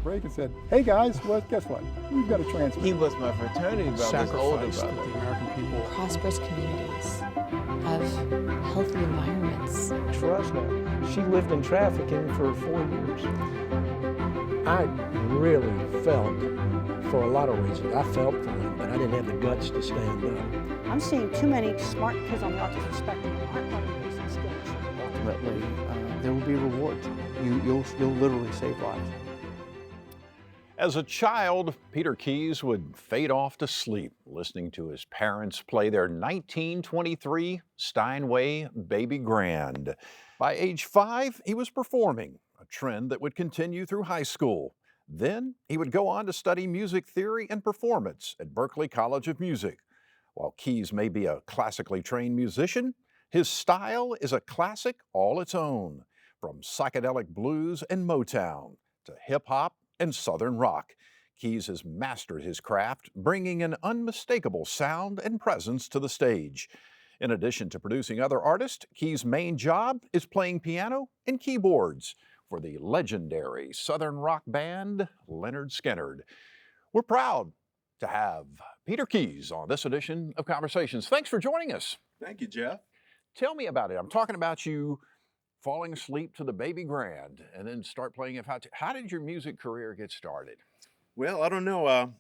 break and said, hey guys, well, guess what? We've got a transfer. He was my fraternity brother's older Sacrifice that brother. the American people. Prosperous communities have healthy environments. Trust now. She lived in trafficking for 4 years. I really felt, for a lot of reasons, I felt for them, but I didn't have the guts to stand up. I'm seeing too many smart kids on the autism spectrum who aren't learning basic skills. Ultimately, there will be rewards. You'll literally save lives. As a child, Peter Keys would fade off to sleep listening to his parents play their 1923 Steinway Baby Grand. By age 5, he was performing, a trend that would continue through high school. Then he would go on to study music theory and performance at Berklee College of Music. While Keys may be a classically trained musician, his style is a classic all its own, from psychedelic blues and Motown to hip-hop and Southern rock. Keys has mastered his craft, bringing an unmistakable sound and presence to the stage. In addition to producing other artists, Keys' main job is playing piano and keyboards for the legendary Southern rock band Lynyrd Skynyrd. We're proud to have Peter Keys on this edition of Conversations. Thanks for joining us. Thank you, Jeff. Tell me about it. I'm talking about you falling asleep to the Baby Grand and then start playing it. How did your music career get started? Well, I don't know.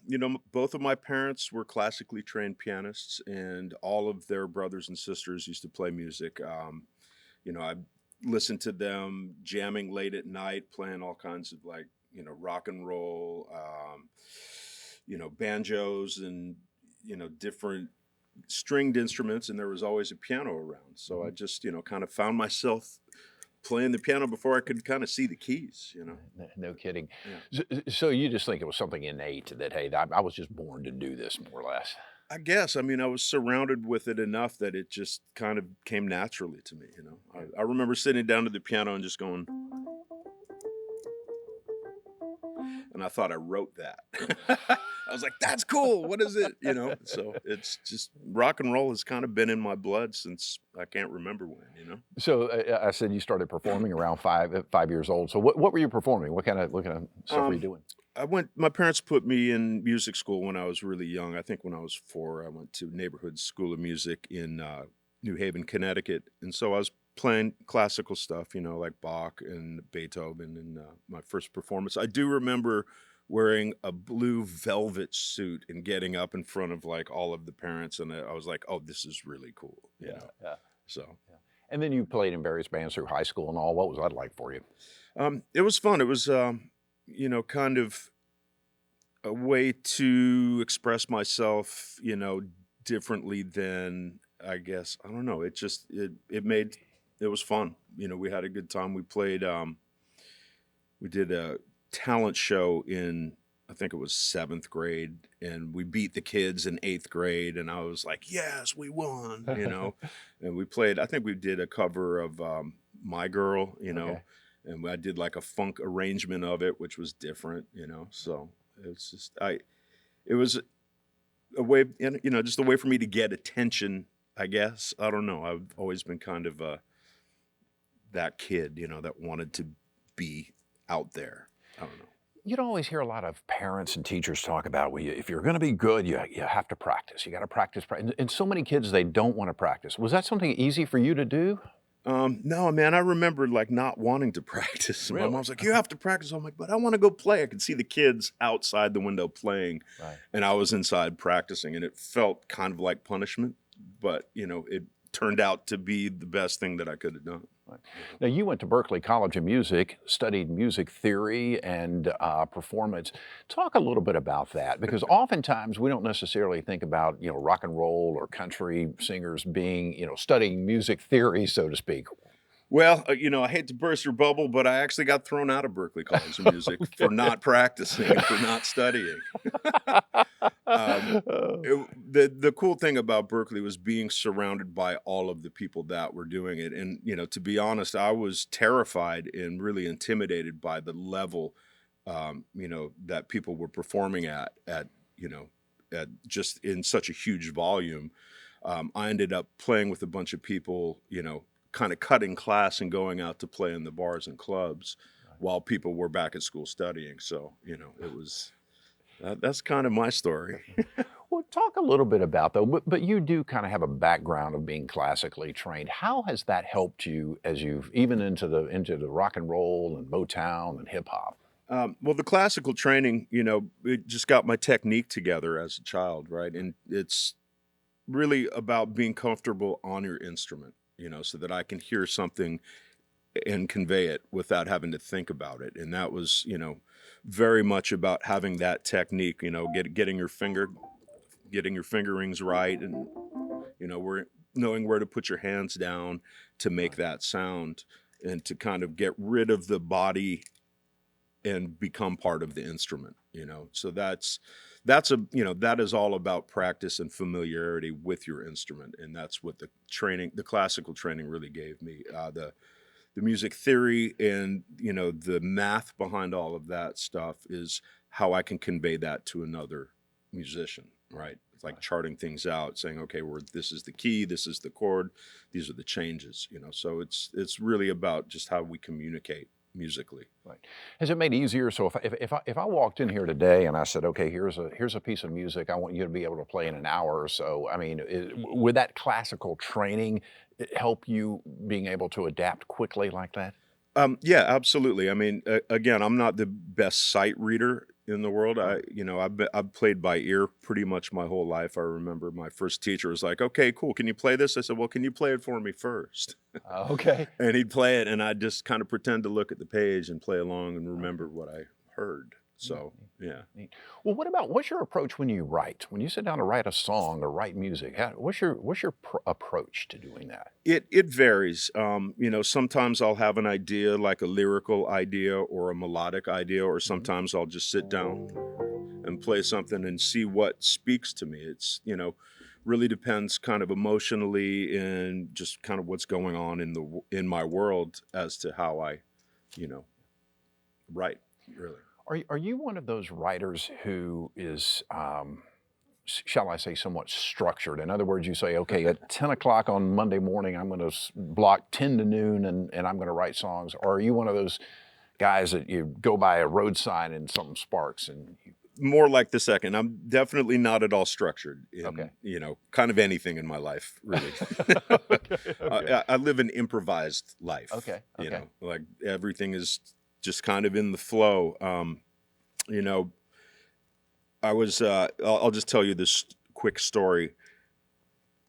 Both of my parents were classically trained pianists, and all of their brothers and sisters used to play music. I listened to them jamming late at night, playing all kinds of rock and roll, banjos and, different stringed instruments, and there was always a piano around. So I just, kind of found myself playing the piano before I could kind of see the keys, No kidding. Yeah. So you just think it was something innate that, hey, I was just born to do this, more or less. I guess. I was surrounded with it enough that it just kind of came naturally to me, I remember sitting down to the piano and just going, and I thought I wrote that. I was like, that's cool. What is it? So it's just rock and roll has kind of been in my blood since I can't remember when, So I said you started performing around 5 years old. So what were you performing? What kind of stuff were you doing? My parents put me in music school when I was really young. I think when I was 4, I went to Neighborhood School of Music in New Haven, Connecticut. And so I was playing classical stuff, like Bach and Beethoven in my first performance. I do remember wearing a blue velvet suit and getting up in front of all of the parents. And I was like, oh, this is really cool. You know? Yeah. So. Yeah. And then you played in various bands through high school and all. What was that like for you? It was fun. It was, kind of a way to express myself, differently than, I guess, I don't know. It was fun. We had a good time. We played, we did a talent show in, I think it was 7th grade, and we beat the kids in 8th grade, and I was like, yes, we won, and we played, I think we did a cover of My Girl, Okay. and I did a funk arrangement of it, which was different, so it's just, it was a way, just a way for me to get attention, I guess. I don't know. I've always been kind of that kid, that wanted to be out there. I don't know. You don't always hear a lot of parents and teachers talk about, well, if you're going to be good, you have to practice. You got to practice. And so many kids, they don't want to practice. Was that something easy for you to do? No, man, I remember not wanting to practice. And Really? My mom's like, you have to practice. I'm like, but I want to go play. I could see the kids outside the window playing, Right. and I was inside practicing, and it felt kind of like punishment, but it turned out to be the best thing that I could have done. Right. Now, you went to Berklee College of Music, studied music theory and performance. Talk a little bit about that, because oftentimes we don't necessarily think about, rock and roll or country singers being, studying music theory, so to speak. Well, I hate to burst your bubble, but I actually got thrown out of Berklee College of Music for not practicing and for not studying. The cool thing about Berklee was being surrounded by all of the people that were doing it. And, to be honest, I was terrified and really intimidated by the level, that people were performing at just in such a huge volume. I ended up playing with a bunch of people, kind of cutting class and going out to play in the bars and clubs. while people were back at school studying. So, it was, that's kind of my story. Well, talk a little bit about though, but you do kind of have a background of being classically trained. How has that helped you as you've even into the rock and roll and Motown and hip hop? Well, the classical training, it just got my technique together as a child, right? And it's really about being comfortable on your instrument, so that I can hear something and convey it without having to think about it. And that was, very much about having that technique, getting your fingerings right, and knowing where to put your hands down to make that sound, and to kind of get rid of the body and become part of the instrument. So that is all about practice and familiarity with your instrument, and that's what the classical training really gave me. The music theory and the math behind all of that stuff is how I can convey that to another musician, right? It's like charting things out, saying, okay, this is the key, this is the chord, these are the changes, So it's really about just how we communicate musically. Right. Has it made it easier? So if I walked in here today and I said, okay, here's a piece of music I want you to be able to play in an hour or so. I mean, would that classical training help you being able to adapt quickly like that? Yeah, absolutely. I mean, again, I'm not the best sight reader in the world. I've played by ear pretty much my whole life. I remember my first teacher was like, okay, cool. Can you play this? I said, well, can you play it for me first? Okay. And he'd play it, and I'd just kind of pretend to look at the page and play along and remember what I heard. So, yeah. Neat. Well, what's your approach when you write? When you sit down to write a song or write music, what's your approach to doing that? It varies. Sometimes I'll have an idea, like a lyrical idea or a melodic idea, or sometimes I'll just sit down and play something and see what speaks to me. It's, really depends kind of emotionally and just kind of what's going on in my world as to how I, write, really. Are you one of those writers who is, shall I say, somewhat structured? In other words, you say, okay, at 10 o'clock on Monday morning, I'm going to block 10 to noon and I'm going to write songs? Or are you one of those guys that you go by a road sign and something sparks? And more like the second. I'm definitely not at all structured in, Okay. Kind of anything in my life, really. Okay. I live an improvised life. Okay. Like everything is just kind of in the flow. I was, I'll just tell you this quick story.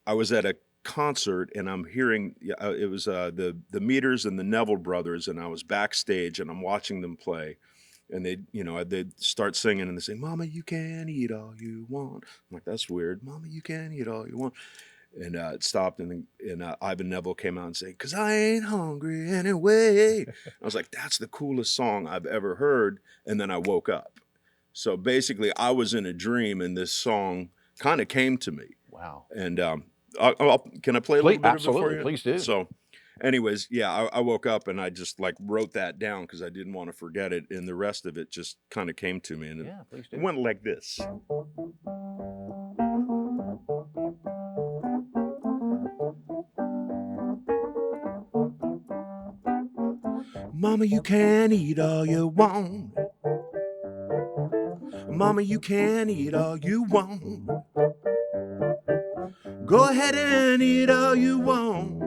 I was at a concert and I'm hearing, it was the Meters and the Neville Brothers, and I was backstage and I'm watching them play, and they'd start singing and they say, "Mama, you can eat all you want." I'm like, that's weird. "Mama, you can eat all you want." And it stopped, and Ivan Neville came out and said, "'Cause I ain't hungry anyway." I was like, that's the coolest song I've ever heard. And then I woke up. So basically, I was in a dream, and this song kind of came to me. Wow. And can I play a little bit Absolutely, of it for you? please do. So anyways, yeah, I woke up, and I just wrote that down because I didn't want to forget it. And the rest of it just kind of came to me. And Yeah, please do. it went like this. "Mama, you can eat all you want. Mama, you can eat all you want. Go ahead and eat all you want.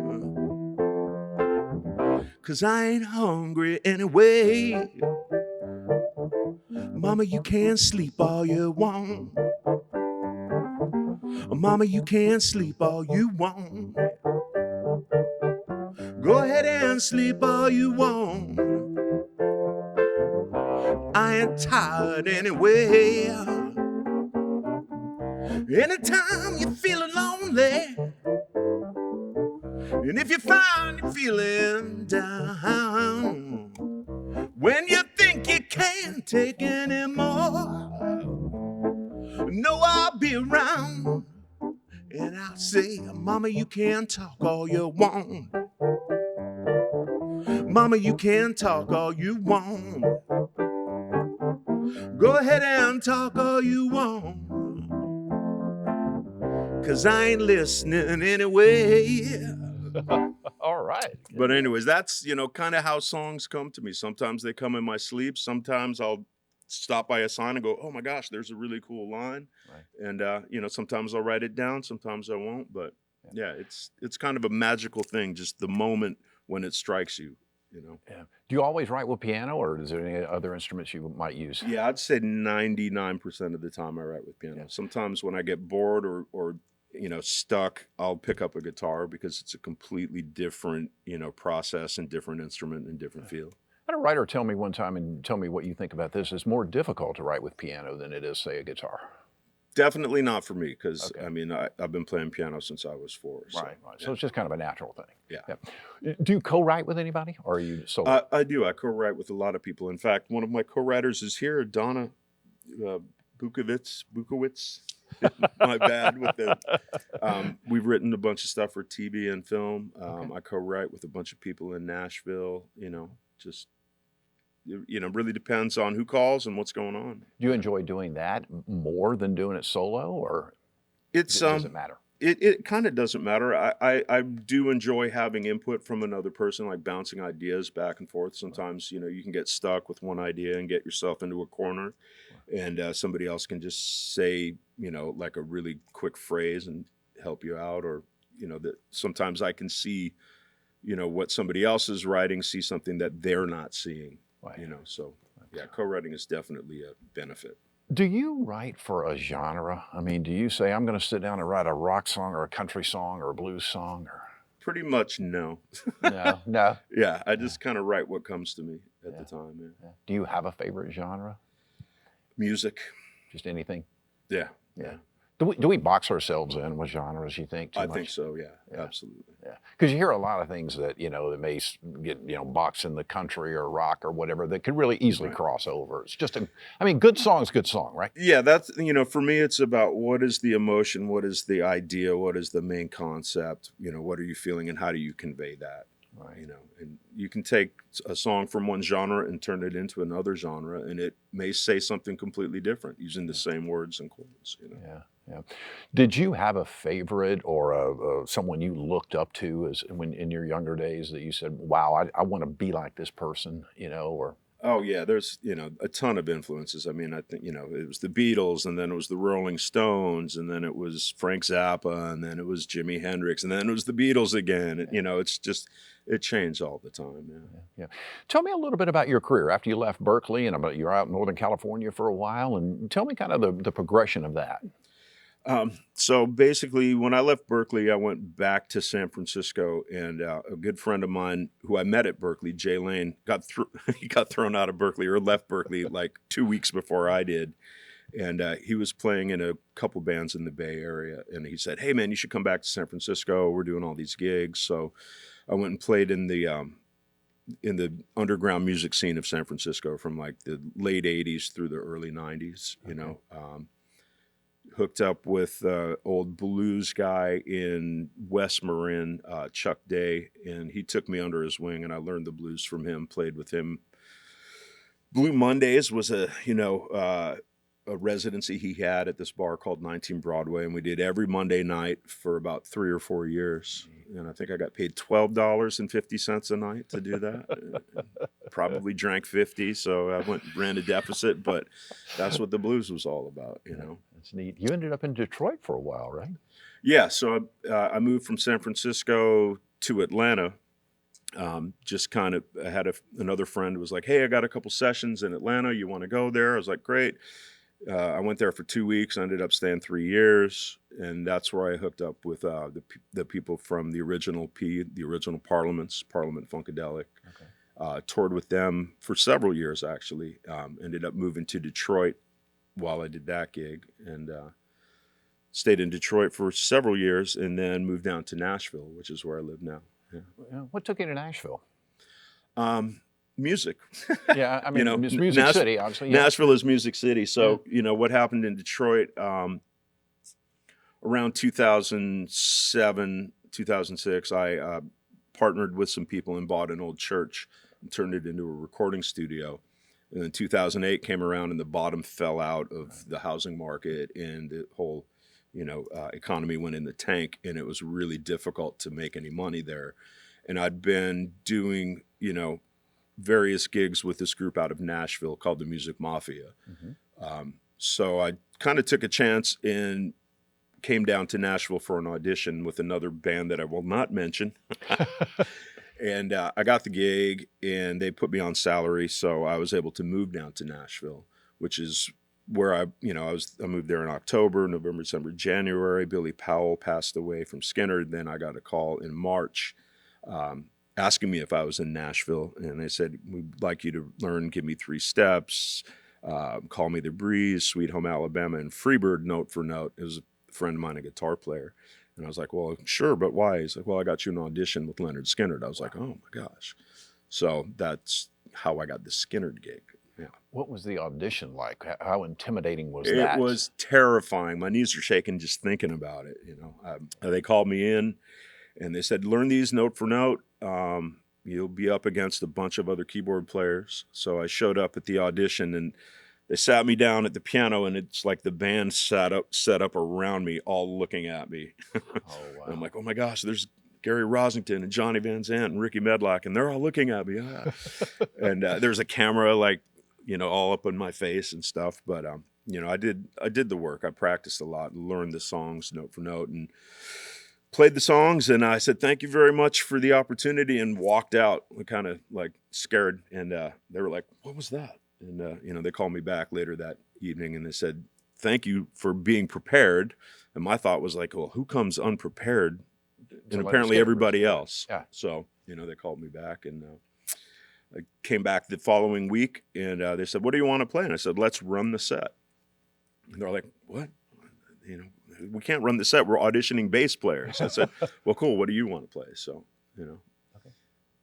'Cause I ain't hungry anyway. Mama, you can sleep all you want. Mama, you can sleep all you want. Go ahead and sleep all you want. I ain't tired anyway. Anytime you're feeling lonely, and if you find you're feeling down, when you think you can't take anymore, know I'll be around. And I'll say, "Mama, you can talk all you want. Mama, you can talk all you want. Go ahead and talk all you want. 'Cause I ain't listening anyway." All right. But anyways, that's, kind of how songs come to me. Sometimes they come in my sleep. Sometimes I'll stop by a sign and go, oh my gosh, there's a really cool line. Right. And, sometimes I'll write it down. Sometimes I won't. But yeah, it's kind of a magical thing, just the moment when it strikes you. Yeah. Do you always write with piano, or is there any other instruments you might use? Yeah, I'd say 99% of the time I write with piano. Yeah. Sometimes when I get bored or stuck, I'll pick up a guitar because it's a completely different, process and different instrument and different feel. I had a writer tell me one time, and tell me what you think about this, it's more difficult to write with piano than it is, say, a guitar. Definitely not for me because, Okay. I've been playing piano since I was 4. So, Right. So it's just kind of a natural thing. Yeah. Do you co-write with anybody, or are you solo? I do. I co-write with a lot of people. In fact, one of my co-writers is here, Donna Bukowitz. My bad. We've written a bunch of stuff for TV and film. Okay. I co-write with a bunch of people in Nashville. Just really depends on who calls and what's going on. Do you enjoy doing that more than doing it solo, or It's does it matter? It kind of doesn't matter. I do enjoy having input from another person, like bouncing ideas back and forth. Sometimes, you can get stuck with one idea and get yourself into a corner, and somebody else can just say, like a really quick phrase and help you out. Or, that sometimes I can see, what somebody else is writing, see something that they're not seeing, Right. So yeah, co-writing is definitely a benefit. Do you write for a genre? I mean, do you say, I'm going to sit down and write a rock song or a country song or a blues song? Or Pretty much no. No. Yeah, I just kind of write what comes to me at Yeah. the time. Yeah. Yeah. Do you have a favorite genre? Music. Just anything? Yeah. Yeah. Do we box ourselves in with genres, you think, too I much? think so. Yeah, Yeah. absolutely. Yeah, because you hear a lot of things that that may get boxed in the country or rock or whatever that could really easily Right. cross over. It's just good song's good song, right? Yeah, that's, for me, it's about what is the emotion, what is the idea, what is the main concept, what are you feeling and how do you convey that? Right. And you can take a song from one genre and turn it into another genre, and it may say something completely different using the same words and chords. Yeah, yeah. Did you have a favorite or someone you looked up to when in your younger days that you said, "Wow, I want to be like this person," or? Oh yeah, there's a ton of influences. I mean, I think it was the Beatles, and then it was the Rolling Stones, and then it was Frank Zappa, and then it was Jimi Hendrix, and then it was the Beatles again. It's just it changed all the time. Yeah. Yeah. Tell me a little bit about your career after you left Berkeley and you're out in Northern California for a while, and tell me kind of the progression of that. So basically, when I left Berkeley, I went back to San Francisco, and a good friend of mine who I met at Berkeley, Jay Lane, he got thrown out of Berkeley or left Berkeley like 2 weeks before I did. And he was playing in a couple bands in the Bay Area, and he said, "Hey man, you should come back to San Francisco. We're doing all these gigs." So I went and played in the underground music scene of San Francisco from like the late '80s through the early '90s. Hooked up with old blues guy in West Marin, Chuck Day, and he took me under his wing, and I learned the blues from him. Played with him. Blue Mondays was a residency he had at this bar called 19 Broadway, and we did every Monday night for about 3 or 4 years. And I think I got paid $12.50 a night to do that. Probably drank 50, so I ran a deficit, but that's what the blues was all about, That's neat. You ended up in Detroit for a while, right? Yeah, so I moved from San Francisco to Atlanta. Just kind of, I had another friend who was like, "Hey, I got a couple sessions in Atlanta. You want to go there?" I was like, "Great." I went there for 2 weeks. I ended up staying 3 years, and that's where I hooked up with the people from the original Parliament Funkadelic. Okay. Toured with them for several years, actually. Ended up moving to Detroit while I did that gig, and stayed in Detroit for several years, and then moved down to Nashville, which is where I live now. Yeah. What took you to Nashville? Music. Yeah, I mean, it's Music City, obviously. Yeah. Nashville is Music City. So, what happened in Detroit around 2007, 2006, I partnered with some people and bought an old church and turned it into a recording studio. And then 2008 came around and the bottom fell out of the housing market, and the whole, economy went in the tank, and it was really difficult to make any money there. and I'd been doing, various gigs with this group out of Nashville called the Music Mafia. So I kind of took a chance and came down to Nashville for an audition with another band that I will not mention. And I got the gig, and they put me on salary, so I was able to move down to Nashville, which is where I moved there in October, November, December, January. Billy Powell passed away from Skynyrd. Then I got a call in March asking me if I was in Nashville, and they said, we'd like you to learn Give Me Three Steps, Call Me the Breeze, Sweet Home Alabama, and Freebird note for note. It was a friend of mine, a guitar player. And I was like, well, sure, but why? He's like, well, I got you an audition with Lynyrd Skynyrd. I was like, oh my gosh. So that's how I got the Skynyrd gig. Yeah. What was the audition like? How intimidating was that? It was terrifying. My knees are shaking just thinking about it. They called me in, and they said, learn these note for note. You'll be up against a bunch of other keyboard players. So I showed up at the audition, and they sat me down at the piano, and it's like the band set up around me, all looking at me. Oh, wow. And I'm like, oh my gosh, there's Gary Rosington and Johnny Van Zant and Ricky Medlock, and they're all looking at me. Ah. And there's a camera all up in my face and stuff. But I did the work. I practiced a lot, learned the songs note for note, and played the songs. And I said, thank you very much for the opportunity, and walked out kind of like scared. And they were like, what was that? And, they called me back later that evening, and they said, thank you for being prepared. And my thought was like, well, who comes unprepared? And apparently everybody else. Yeah. So, they called me back, and I came back the following week, and they said, what do you want to play? And I said, let's run the set. And they're like, what? We can't run the set. We're auditioning bass players. I said, well, cool. What do you want to play? So, Okay.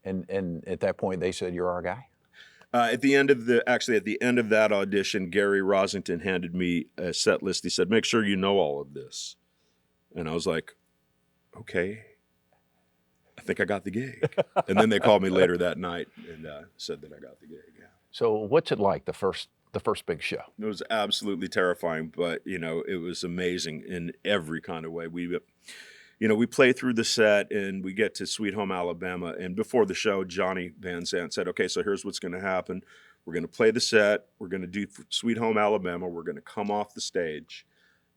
And at that point, they said, you're our guy? At the end of that audition, Gary Rosington handed me a set list. He said, make sure you know all of this. And I was like, okay, I think I got the gig. And then they called me later that night and said that I got the gig. Yeah. So what's it like, the first big show? It was absolutely terrifying, but, it was amazing in every kind of way. We play through the set, and we get to Sweet Home Alabama. And before the show, Johnny Van Zant said, okay, so here's what's going to happen. We're going to play the set. We're going to do Sweet Home Alabama. We're going to come off the stage.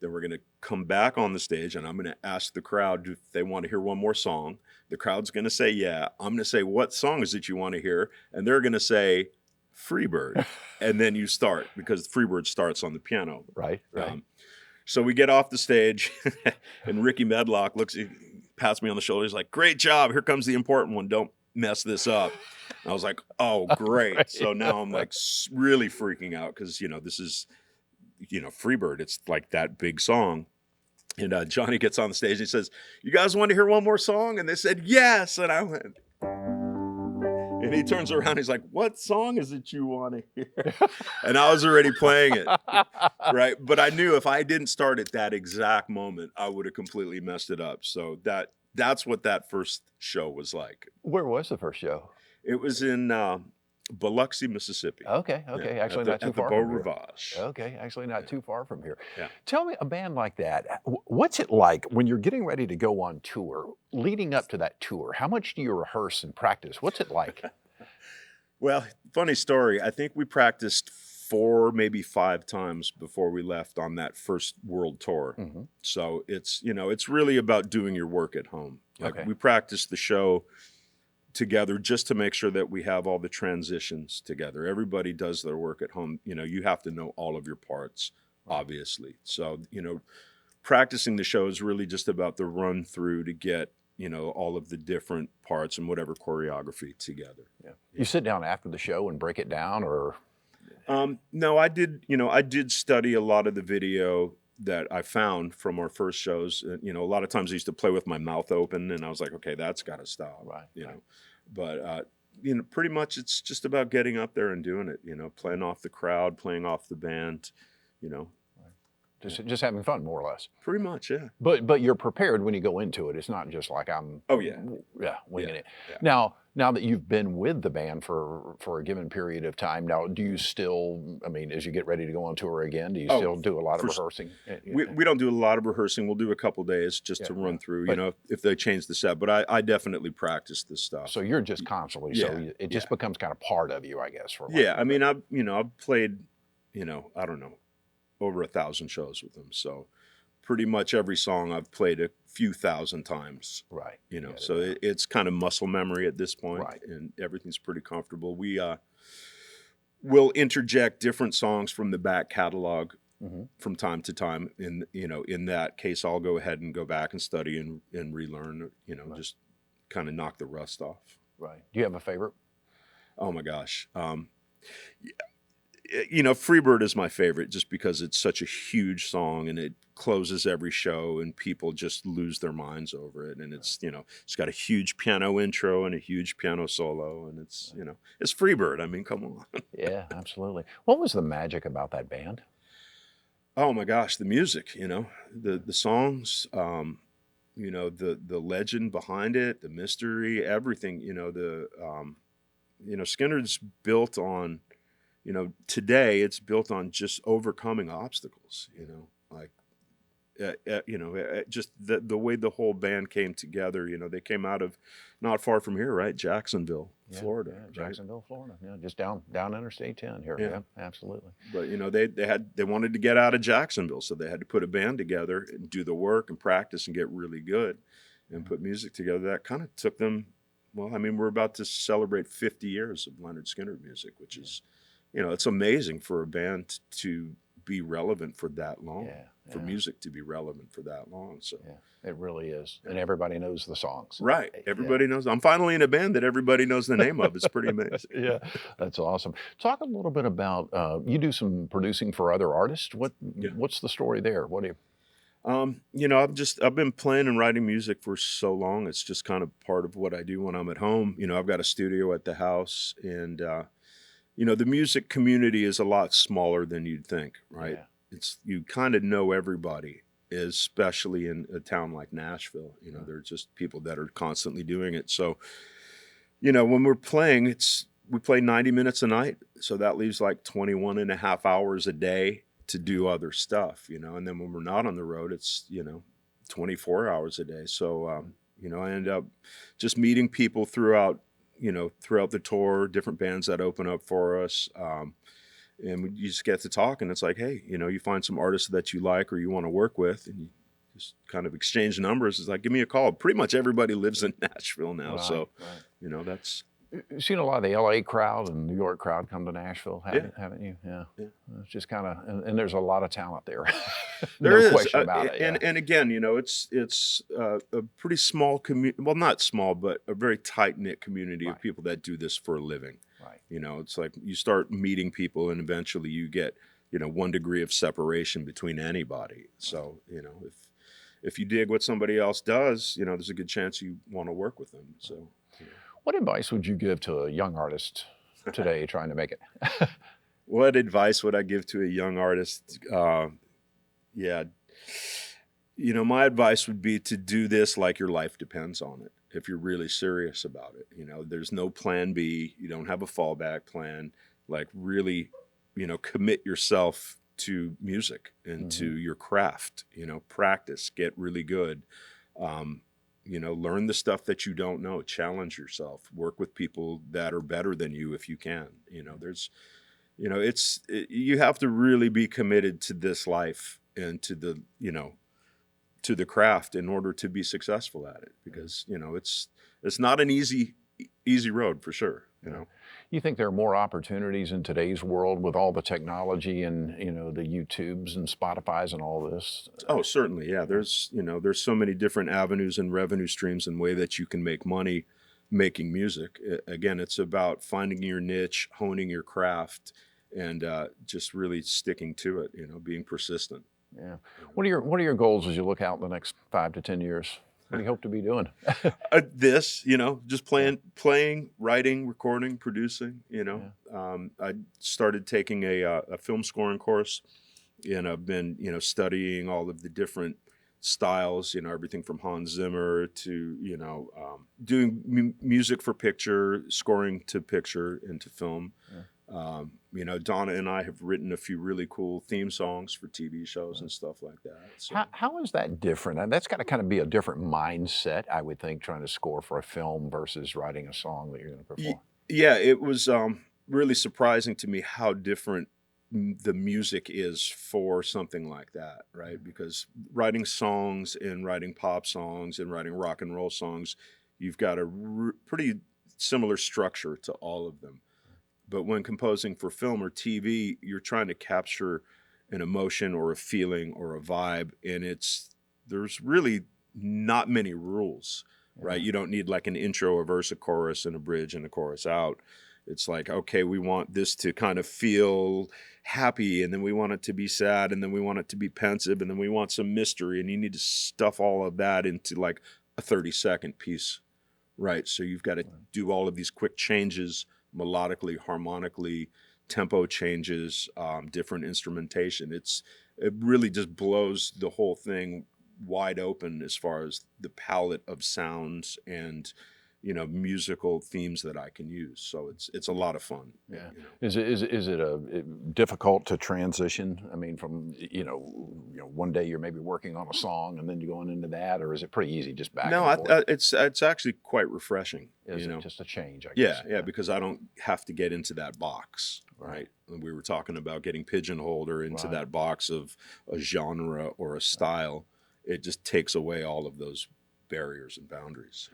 Then we're going to come back on the stage, and I'm going to ask the crowd if they want to hear one more song. The crowd's going to say, yeah. I'm going to say, what song is it you want to hear? And they're going to say, Freebird. And then you start, because Freebird starts on the piano. Right. So we get off the stage, and Ricky Medlock pats me on the shoulder. He's like, great job. Here comes the important one. Don't mess this up. And I was like, oh, great. Right. So now I'm like really freaking out, because, this is, Freebird. It's like that big song. And Johnny gets on the stage and he says, you guys want to hear one more song? And they said, yes. And I went, and he turns around. He's like, what song is it you want to hear? And I was already playing it. Right. But I knew if I didn't start at that exact moment, I would have completely messed it up. So that's what that first show was like. Where was the first show? It was in Biloxi, Mississippi. Okay. Yeah, Actually, not too far from from here. Rivage. Okay, actually not too far from here. Yeah. Tell me, a band like that, what's it like when you're getting ready to go on tour, leading up to that tour? How much do you rehearse and practice? What's it like? Well, funny story. I think we practiced 4, maybe 5 times before we left on that first world tour. Mm-hmm. So it's really about doing your work at home. Like, Okay. we practiced the show together just to make sure that we have all the transitions together. Everybody does their work at home. You have to know all of your parts, obviously. So, practicing the show is really just about the run through to get, all of the different parts and whatever choreography together. Yeah. You sit down after the show and break it down, or? No, I did study a lot of the video that I found from our first shows. A lot of times I used to play with my mouth open, and I was like, okay, that's got to stop. Right. But pretty much it's just about getting up there and doing it. Playing off the crowd, playing off the band. just having fun, more or less. Pretty much, yeah. But you're prepared when you go into it. It's not just like I'm winging it. Yeah. Now that you've been with the band for a given period of time, now do you still, I mean, as you get ready to go on tour again, do you still do a lot of rehearsing? We don't do a lot of rehearsing. We'll do a couple days just to run through, if they change the set. But I definitely practice this stuff. So you're just constantly, so it just becomes kind of part of you, I guess. I mean, I've played, I don't know, over 1,000 shows with them. So pretty much every song I've played a few thousand times. Right. So it's kind of muscle memory at this point, right. And everything's pretty comfortable. We will interject different songs from the back catalog from time to time. In that case, I'll go ahead and go back and study and relearn, right. just kind of knock the rust off. Right. Do you have a favorite? Oh my gosh. Freebird is my favorite just because it's such a huge song and it closes every show and people just lose their minds over it. And it's, it's got a huge piano intro and a huge piano solo, and it's, it's Freebird. I mean, come on. Yeah, absolutely. What was the magic about that band? Oh my gosh, the music, the songs, the legend behind it, the mystery, everything, Skynyrd's built on, today it's built on just overcoming obstacles, just the way the whole band came together. They came out of not far from here, right? Jacksonville, Florida. Yeah, Jacksonville, right? Florida. Yeah, just down Interstate 10 here. Yeah, absolutely. But they wanted to get out of Jacksonville, so they had to put a band together and do the work and practice and get really good and put music together. That kind of took them. Well, I mean, we're about to celebrate 50 years of Lynyrd Skynyrd music, which is, it's amazing for a band to be relevant for that long, for music to be relevant for that long. So it really is. And everybody knows the songs. Right. Everybody knows. I'm finally in a band that everybody knows the name of. It's pretty amazing. Yeah, that's awesome. Talk a little bit about, you do some producing for other artists. What's the story there? What do you... I've been playing and writing music for so long. It's just kind of part of what I do when I'm at home. I've got a studio at the house, and the music community is a lot smaller than you'd think, right? Yeah. You kind of know everybody, especially in a town like Nashville. There are just people that are constantly doing it. So, when we're playing, we play 90 minutes a night. So that leaves like 21 and a half hours a day to do other stuff, and then when we're not on the road, it's, 24 hours a day. So, I end up just meeting people throughout the tour, different bands that open up for us. And you just get to talk, and it's like, hey, you find some artists that you like or you want to work with, and you just kind of exchange numbers. It's like, give me a call. Pretty much everybody lives in Nashville now. Right, so, right. That's... You've seen a lot of the LA crowd and New York crowd come to Nashville, haven't you? Yeah. It's just kind of, and there's a lot of talent there. There is. No question about it. And again, it's a pretty small community. Well, not small, but a very tight knit community of people that do this for a living. Right. It's like you start meeting people, and eventually you get, 1 degree of separation between anybody. So, if you dig what somebody else does, there's a good chance you want to work with them. So. What advice would you give to a young artist today trying to make it? What advice would I give to a young artist? My advice would be to do this like your life depends on it. If you're really serious about it, there's no plan B. You don't have a fallback plan. Like really, commit yourself to music and to your craft, practice, get really good. Learn the stuff that you don't know, challenge yourself, work with people that are better than you if you can. You have to really be committed to this life and to the craft in order to be successful at it, because, it's not an easy road for sure, You think there are more opportunities in today's world with all the technology and, the YouTubes and Spotifys and all this? Oh, certainly. Yeah. There's so many different avenues and revenue streams and way that you can make money making music. Again, it's about finding your niche, honing your craft, and just really sticking to it, being persistent. Yeah. What are your goals as you look out the next 5 to 10 years? What do you hope to be doing? Just playing, writing, recording, producing. I started taking a film scoring course And I've been, studying all of the different styles, everything from Hans Zimmer to, doing music for picture, scoring to picture and to film. Donna and I have written a few really cool theme songs for TV shows and stuff like that. So. How is that different? And that's got to kind of be a different mindset, I would think, trying to score for a film versus writing a song that you're going to perform. Yeah, it was really surprising to me how different the music is for something like that, right? Because writing songs and writing pop songs and writing rock and roll songs, you've got a pretty similar structure to all of them. But when composing for film or TV, you're trying to capture an emotion or a feeling or a vibe, and there's really not many rules, right? You don't need like an intro, a verse, a chorus, and a bridge and a chorus out. It's like, okay, we want this to kind of feel happy, and then we want it to be sad, and then we want it to be pensive, and then we want some mystery, and you need to stuff all of that into like a 30-second piece, right? So you've got to do all of these quick changes melodically, harmonically, tempo changes, different instrumentation. It really just blows the whole thing wide open as far as the palette of sounds and musical themes that I can use. So it's a lot of fun. Yeah. Is it difficult to transition? I mean, from one day you're maybe working on a song and then you're going into that, or is it pretty easy just back? No, and forth? It's actually quite refreshing. Is it just a change? I guess. Yeah, because I don't have to get into that box, right? We were talking about getting pigeonholed or into that box of a genre or a style. It just takes away all of those barriers and boundaries.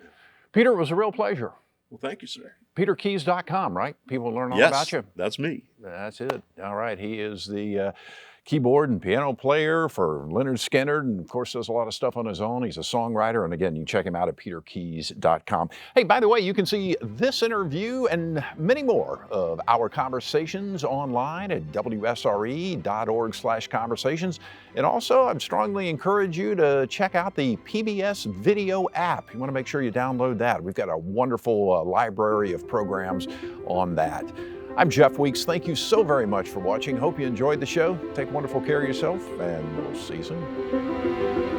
Peter, it was a real pleasure. Well, thank you, sir. PeterKeys.com, right? People learn all Yes, about you. That's me. That's it. All right. He is the keyboard and piano player for Lynyrd Skynyrd, and of course does a lot of stuff on his own. He's a songwriter, and again, you can check him out at PeterKeys.com. Hey, by the way, you can see this interview and many more of our conversations online at WSRE.org/conversations. And also, I'd strongly encourage you to check out the PBS Video app. You want to make sure you download that. We've got a wonderful library of programs on that. I'm Jeff Weeks. Thank you so very much for watching. Hope you enjoyed the show. Take wonderful care of yourself, and we'll see you soon.